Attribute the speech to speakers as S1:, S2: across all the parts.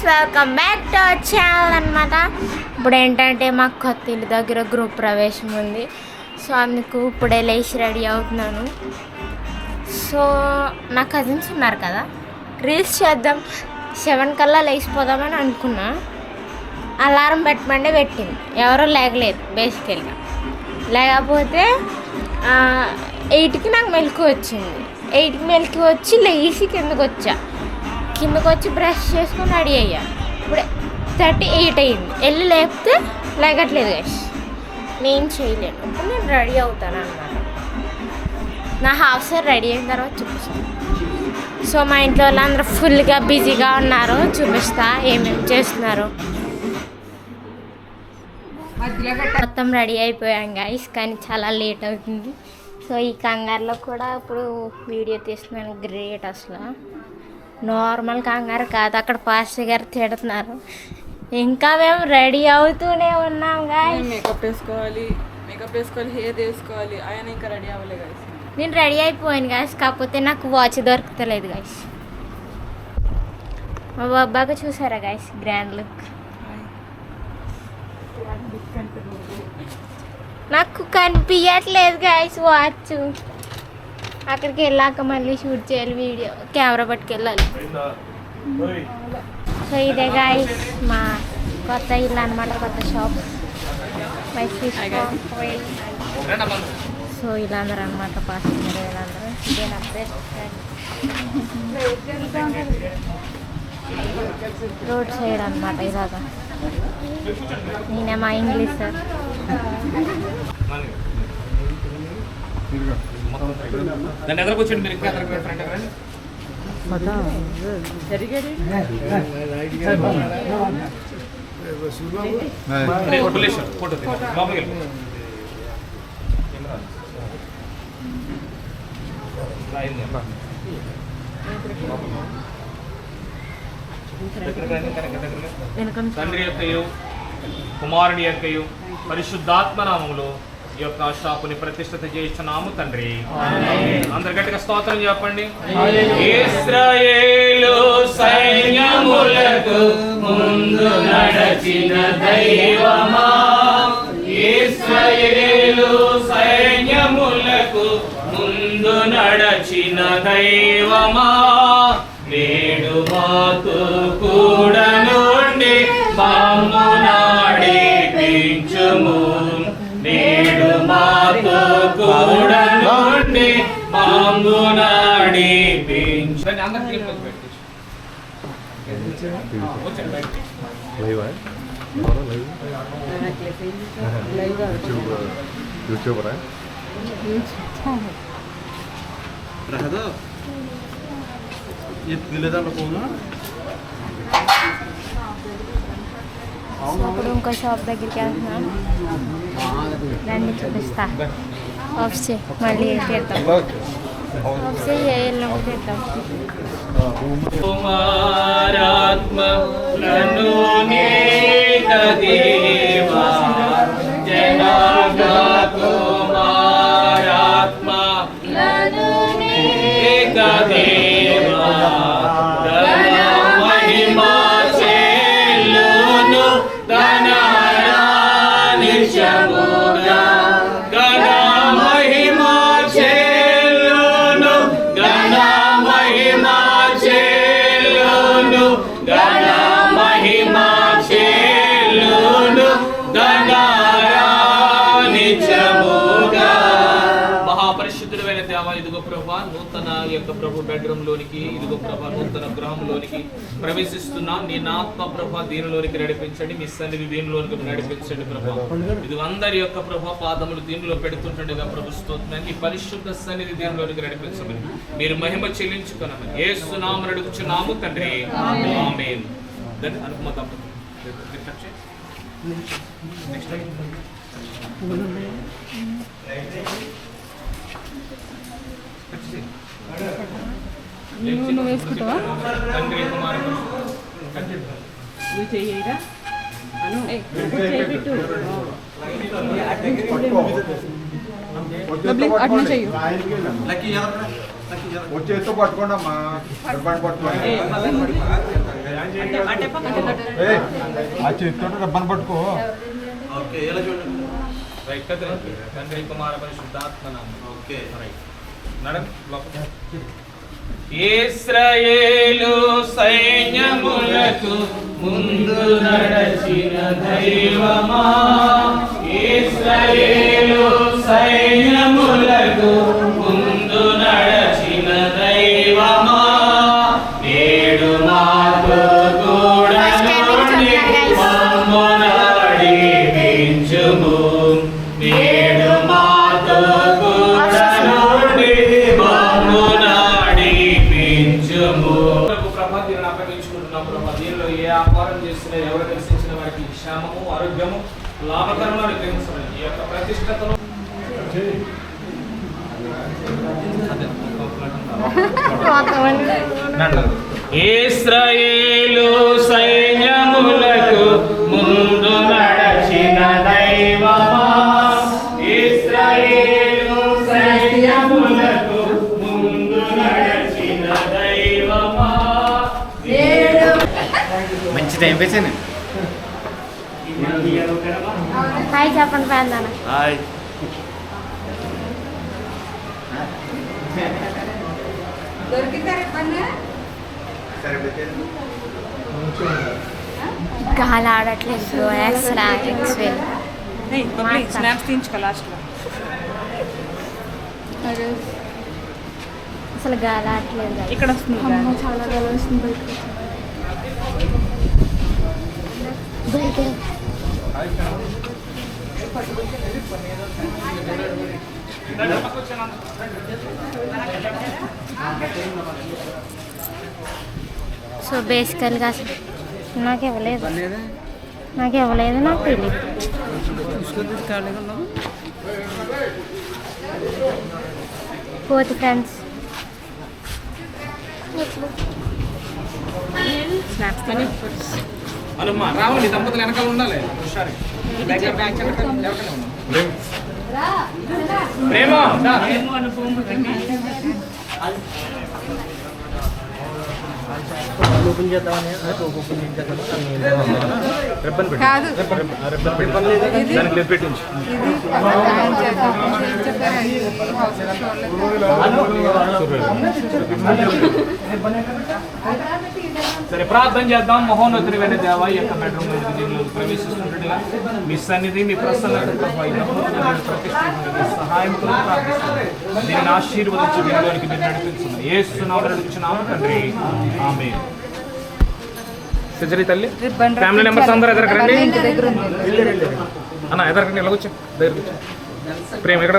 S1: Guys, welcome back to our channel అనమాట. ఇప్పుడు ఏంటంటే మాకు కొత్త ఇల్లు దగ్గర గృహ ప్రవేశం ఉంది. సో అందుకు ఇప్పుడే లేచి రెడీ అవుతున్నాను. సో నా కజిన్స్ ఉన్నారు కదా, రీల్స్ చేద్దాం 7 కల్లా లేచిపోదామని అనుకున్నా. అలారం పెట్టమంటే పెట్టింది, ఎవరో లేగలేదు. బేసికల్గా లేకపోతే 8కి నాకు మెలకు వచ్చింది. 8కి మెలకు వచ్చి లేచి కిందకు వచ్చి బ్రష్ చేసుకొని రెడీ అయ్యా. ఇప్పుడు 38 అయింది. వెళ్ళి లేపితే లేగట్లేదు గైస్. నేను చేయలేను. ఇప్పుడు నేను రెడీ అవుతాను అన్నమాట. నా హాఫ్ సార్ రెడీ అయిన తర్వాత చూపిస్తాను. సో మా ఇంట్లో వాళ్ళందరూ ఫుల్గా బిజీగా ఉన్నారు. చూపిస్తా ఏమేమి చేస్తున్నారు. మొత్తం రెడీ అయిపోయాం గైస్, కానీ చాలా లేట్ అవుతుంది. సో ఈ కంగారులో కూడా ఇప్పుడు వీడియో తీస్తున్నాను. గ్రేట్ అసలు, నార్మల్ కంగారు కాదు. అక్కడ పాస్టర్ గారు తిడుతున్నారు, ఇంకా మేము రెడీ అవుతూనే ఉన్నాం గాయస్.
S2: మేకప్ వేసుకోవాలి, హెయిర్ వేసుకోవాలి. ఆయన ఇంకా రెడీ అవ్వలే గాయస్.
S1: నేను రెడీ అయిపోయాను గాయస్, కాకపోతే నాకు వాచ్ దొరుకుతలేదు గాయస్. మా బాబాగా చూసారా గాయస్, గ్రాండ్ లుక్. నాకు కనిపించట్లేదు గాయస్ వాచ్. అక్కడికి వెళ్ళాక మళ్ళీ షూట్ చేయాలి, వీడియో కెమెరా పట్టుకెళ్ళాలి. సో ఇదే గాయస్ మా కొత్త ఇల్లు అనమాట, కొత్త షాప్. సో ఇలా అందరూ అనమాట, పాసింగ్ వీళ్ళందరూ. ఇదే నా ఫ్రెండ్ రోడ్ సైడ్ అనమాట. ఇలాగా నేనే మా ఇంగ్లీష్ సార్.
S3: దాన్ని ఎదురు కూర్చోండి మీరు. ఇంకా ఫోటో తండ్రి యొక్కయు కుమారుని యొక్కయు పరిశుద్ధాత్మ నామములో ఈ యొక్క షాపుని ప్రతిష్ఠిత చేస్తున్నాము తండ్రి. అందరు గట్టిగా స్తోత్రం చెప్పండి. ఇశ్రాయేలు సైన్యములకు ముందు నడచిన దైవమా, ఇశ్రాయేలు సైన్యములకు ముందు నడచిన దైవమా, నేడు మాతో కూడా నుండి మమ్ము నడిపించుము. నేడు మాతో కూడా నుండి మమ్ము నడిపించు.
S4: यूट्यूबर है
S1: ఇప్పుడు ఇంకో షాప్ దగ్గరికి వెళ్తున్నాం, దాన్ని చూపిస్తా. ఆఫ్సే మళ్ళీ తీద్దాం, ఆఫ్సే వెళ్ళినప్పుడు తీద్దాం.
S3: కుమారాత్మలను నేక దేవా, జనాగా కుమారాత్మలను నేక దేవా, ధన మహిమా చెల్లును ధనారానిశముగా, ఘన మహిమా చెల్లును ఘన మహిమా చెల్లును ఘన మహిమా చెల్లును ధనారానిశముగా. మహాపరిశుద్ధుడైన దేవా, ఇదిగో ప్రభా నూతన యొక్క ప్రభు బెడ్రూమ్ లోనికి, ఇదిగో ప్రభా నూతన గృహంలోనికి ప్రవేశిస్తున్నాం. నీ ఆత్మ ప్రభా దీనిలోనికి నడిపించండి, మీ సన్నిధి దీనిలోనికి నడిపించండి ప్రభా. ఇది అందరి యొక్క ప్రభా పాదములు దీనిలో పెడుతుంటుండగా ప్రభు స్తోత్రం. ఈ పరిశుద్ధ సన్నిధి దీనిలోనికి నడిపించమని మీరు మహిమ చెల్లించుకున్నామని యేసు నామమున అడుగుచున్నాము తండ్రి, ఆమేన్. దెన్ అనుకుమ తప్ప నెక్స్ట్
S2: నువ్వు వేసుకుంటావా?
S3: తండ్రి కుమారుడు
S2: నువ్వు చెయ్యరా అట్లా చెయ్యు.
S4: వచ్చేస్తూ పట్టుకోండి అమ్మా, పట్టుకోండి. ఆ చేతితో రబ్బని పట్టుకో.
S3: రైట్ కదా తండ్రి కుమార పరిశుద్ధాత్మ నామం. ఓకే రైట్ నడక లోపల. ఇశ్రాయేలు సైన్యములకు ముందు నడచిన దైవమా, ఇశ్రాయేలు సైన్యములకు ముందు నడచిన దైవమా, నేడు మాతో కూడా నుండి మమ్ము నడిపించుము, నేడు మాతో కూడా నుండి మమ్ము నడిపించుము. ప్రభా దీనిని అప్పగించుకుంటున్నాం ప్రభా. దీనిలో ఏ ఆహారం చేసినా ఎవరు దర్శించిన వారికి క్షేమము ఆరోగ్యము లాభకరములు అనుగ్రహించమని ఈ యొక్క ప్రతిష్టతను ఇశ్రాయేలు సైన్యములకు ముందు నడచిన దైవమా, ఇశ్రాయేలు సైన్యములకు ముందు నడచిన దైవమా.
S5: మంచి టైం వేసాను.
S1: హాయ్ చెప్పండి ఫ్యాన్ నాన్న.
S5: హాయ్.
S1: గాలి ఆడట్లేదు బ్రో. ఎక్స్ట్రా ఎక్స్వెల్
S2: స్నాప్స్ తీయించుకో లాస్ట్లో.
S1: అసలు గాలి ఆడట్లేదు guys.
S2: ఇక్కడ వస్తుంది
S1: అమ్మో, చాలా గాలి వస్తుంది బయటకు. బయట సో బేసికల్గా నాకు ఇవ్వలేదు, నాకు తెలియదు. పోతు ఫ్రెండ్స్
S3: అనుమా రావాలి దంపతులు వెనకాల ఉండాలి. హుషారు ప్రేమ
S5: ఓపెన్ చేద్దామని ఓపెన్ చేద్దాం.
S2: కాదు
S4: దానికి లేదు పెట్టించు.
S3: సరే ప్రార్థన చేద్దాం. మహోన్నతుడైన దేవా, ఈ యొక్క బెడ్రూమ్ దీనిలో ప్రవేశిస్తుండగా మీ సన్నిధి మీ ప్రసన్నత సహాయం ప్రార్థిస్తున్నాను. దీనిని ఆశీర్వదించి దీనిలోనికి మీరు నడిపిస్తున్నాను. యేసునామములో నడుచున్నాము తండ్రి, ఆమేన్. సజరి తల్లి ఫ్యామిలీ మెంబర్స్ అందరూ ఎదరకండి అన్న, ఎదరకండి. ఇలా కూర్చో, దగ్గర కూర్చో. ప్రేమ ఎక్కడ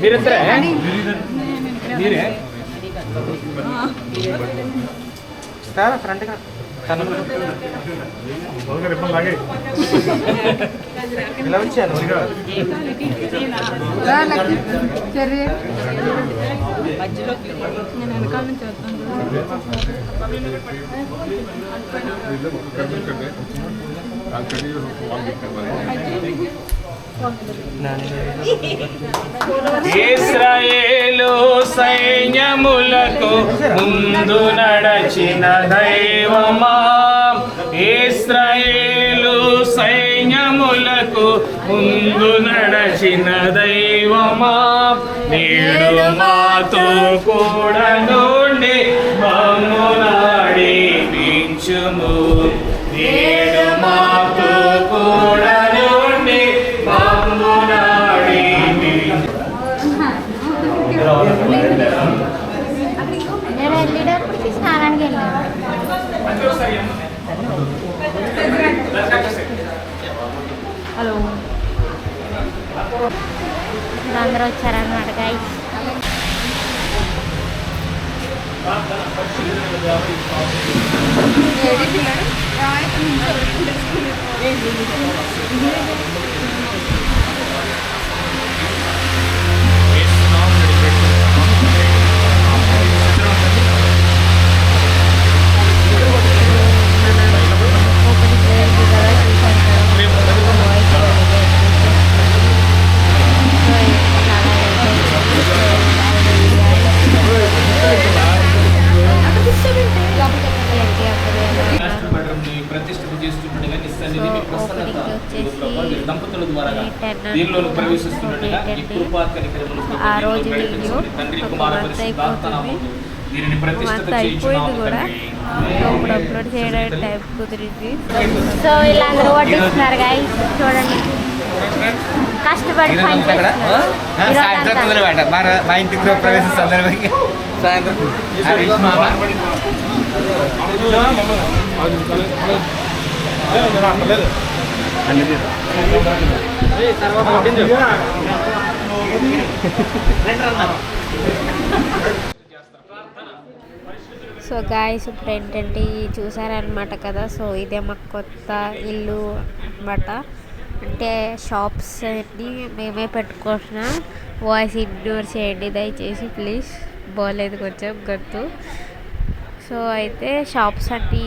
S3: మీరిద్దరే? మీరే ఫ్రంట్ ఇలా వచ్చాను. ఇశ్రాయేలు సైన్యములకు ముందు నడచిన దైవమా, ఇశ్రాయేలు సైన్యములకు ముందు నడచిన దైవమా, నేడు మాతో కూడా నుండి మమ్ము నడిపించుము, నేడు మాతో కూడా నుండి మమ్ము నడిపించుము.
S1: నేను వెళ్ళేటప్పటికి స్నానానికి వెళ్ళాను. హలో, అందరూ వచ్చారన్నమాట గైస్. ఓపెనింగ్ వచ్చేసి
S3: దంపతుల ద్వారా
S1: 10
S3: దీనిలోకి ప్రవేశిస్తున్నట్టుగా ఈ కృపా కనికరములు ప్రభు
S1: ఆ రోజు
S3: దీనిలో
S1: వీడియో
S3: బయటకు తండ్రి కుమార పరిశుద్ధాత్మ నామములో దీనిని ప్రతిష్ఠిత
S1: అంతా అయిపోయింది
S3: చేయించున్నాము
S1: కూడా
S3: తండ్రి.
S1: ఇప్పుడు అప్లోడ్ చేయడానికి టైం కుదిరింది. సో వీళ్ళందరూ వడ్డిస్తున్నారు గాయస్ చూడండి, కష్టపడి పని చేస్తున్నారు.
S5: సాయంత్రం
S1: ఈరోజంతా
S5: మొదలుపెట్ట మా ఇంటికి ప్రవేశ సందర్భంగా సాయంత్రం
S1: సో గాయస్ ఇప్పుడు ఏంటంటే చూసారనమాట కదా. సో ఇదే మాకు కొత్త ఇల్లు అనమాట. అంటే షాప్స్ అన్ని మేమే పెట్టుకుంటున్నాం. వాయిస్ ఇగ్నోర్ చేయండి దయచేసి ప్లీజ్, బాగాలేదు కొంచెం గొంతు. సో అయితే షాప్స్ అన్నీ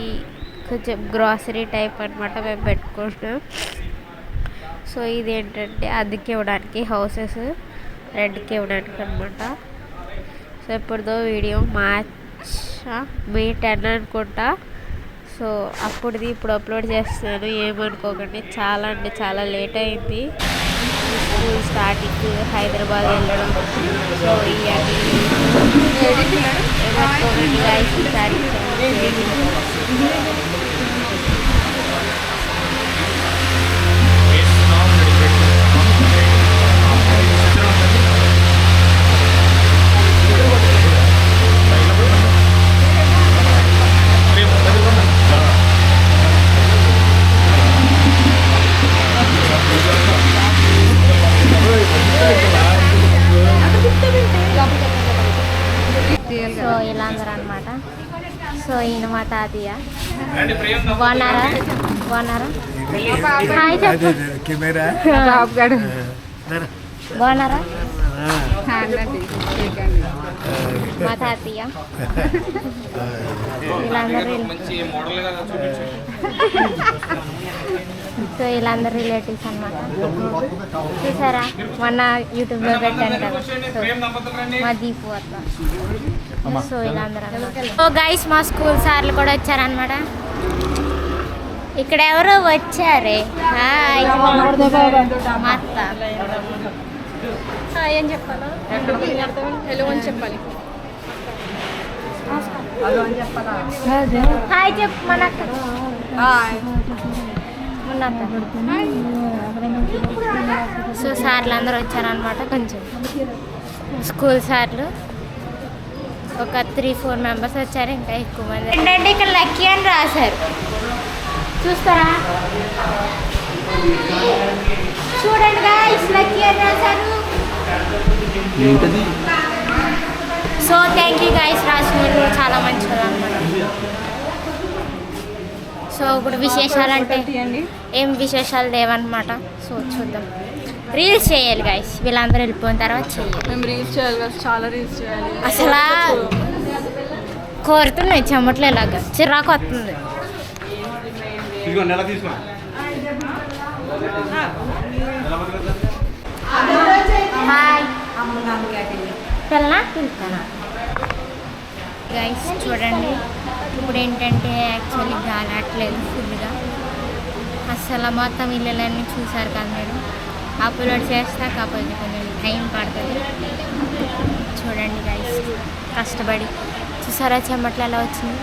S1: కొంచెం గ్రాసరీ టైప్ అనమాట మేము పెట్టుకుంటున్నాం. సో ఇది ఏంటంటే అద్దెకి ఇవ్వడానికి, హౌసెస్ రెంట్కి ఇవ్వడానికి అనమాట. సో ఇప్పుడుదో వీడియో మే 10 అనుకుంటా. సో అప్పుడుది ఇప్పుడు అప్లోడ్ చేస్తున్నాను, ఏమనుకోకండి. చాలా అంటే చాలా లేట్ అయింది స్కూల్ స్టార్టింగ్, హైదరాబాద్ వెళ్ళడం. సో ఇవన్నీ ఏమనుకోకండి గాయస్. ఈసారి సో ఇలా అందరూ అనమాట. సో ఈయన మా తాతయ్య. బాగున్నారా? బాగున్నారా? హాయ్ చెప్పు. బాగున్నారా? మా తాతయ్య వీళ్ళందరూ
S3: మంచి మోడల్ గా చూపించండి.
S1: సో వీళ్ళందరూ రిలేటివ్స్ అనమాట. చూసారా మొన్న యూట్యూబ్లో పెట్టాను కదా. సో మా దీపు అత్త. సో వీళ్ళందరూ అనమాట. సో గైస్ మా స్కూల్ సార్లు కూడా వచ్చారనమాట. ఇక్కడ ఎవరు వచ్చారే? హాయ్ మా అత్త.
S2: ఏం చెప్పాలా? హలో అని చెప్పాలి.
S1: హాయ్ చెప్పు మన అక్క. సో సార్లు అందరూ వచ్చారనమాట. కొంచెం స్కూల్ సార్లు ఒక 3-4 మెంబర్స్ వచ్చారు, ఇంకా ఎక్కువ మంది. ఏంటంటే ఇక్కడ లక్కీ అని రాశారు, చూస్తారా? చూడండి గాయ్స్, లక్కీ అని రాశారు. సో థ్యాంక్ యూ గాయ్స్, రాసిన వాళ్ళు చాలా మంచి వాళ్ళు అనమాట. సో ఇప్పుడు విశేషాలు అంటే ఏం విశేషాలు లేవన్నమాట. సో చూద్దాం, రీల్స్ చేయాలి గాయస్. వీళ్ళందరూ వెళ్ళిపోయిన తర్వాత చేయాలి.
S2: మేము రీల్స్ చేయాలి కదా, చాలా రీల్స్ చేయాలి.
S1: అసలు కోరుతున్నాయి చెమట్లు, ఇలాగా చిరాకు వస్తుంది. హాయ్ పిల్లనా పిలుస్తానా గైస్? చూడండి ఇప్పుడు ఏంటంటే యాక్చువల్లీ గాలట్లేదు ఫుల్గా. అసలు మొత్తం ఇళ్ళలన్నీ చూసారు కదా మీరు. అప్లోడ్ చేస్తా కాకపోతే కొంచెం టైం పడుతుంది. చూడండి గైస్, కష్టపడి చూసారా చెమట్లు ఎలా వచ్చింది.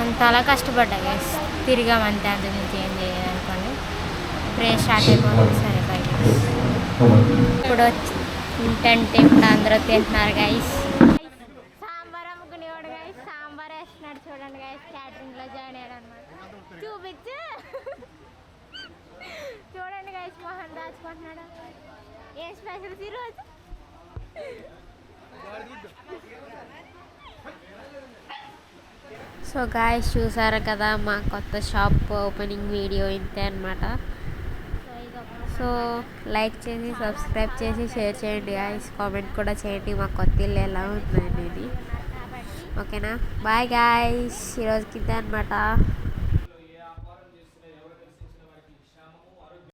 S1: అంత అలా కష్టపడ్డా గైస్, తిరిగామంతే, అంత నుంచి ఏం చేయాలనుకోండి. ప్రే స్టార్ట్ అయిపోయింది. సరే బై. ఇప్పుడు ఏంటంటే ఇప్పుడు అందరూ తింటున్నారు గైస్. సాంబార్ అమ్ముకునేవాడు గైస్, సాంబార్ వేస్తున్నాడు చూడండి గైస్. క్యాటరింగ్లో జాయిన్ అయ్యాడు అనమాట. చూపించు చూడండి గైస్, మోహన్ దాచుకుంటున్నాడు. ఏం స్పెషల్స్ ఈరోజు? సో గాయస్ చూసారు కదా, మా కొత్త షాప్ ఓపెనింగ్ వీడియో ఇంతే అనమాట. సో లైక్ చేసి, సబ్స్క్రైబ్ చేసి, షేర్ చేయండి గాయస్. కామెంట్ కూడా చేయండి మా కొత్త ఇల్లు ఎలా ఉందండి ఇది. ఓకేనా? బాయ్ గాయస్, ఈరోజుకి ఇంతే అనమాట.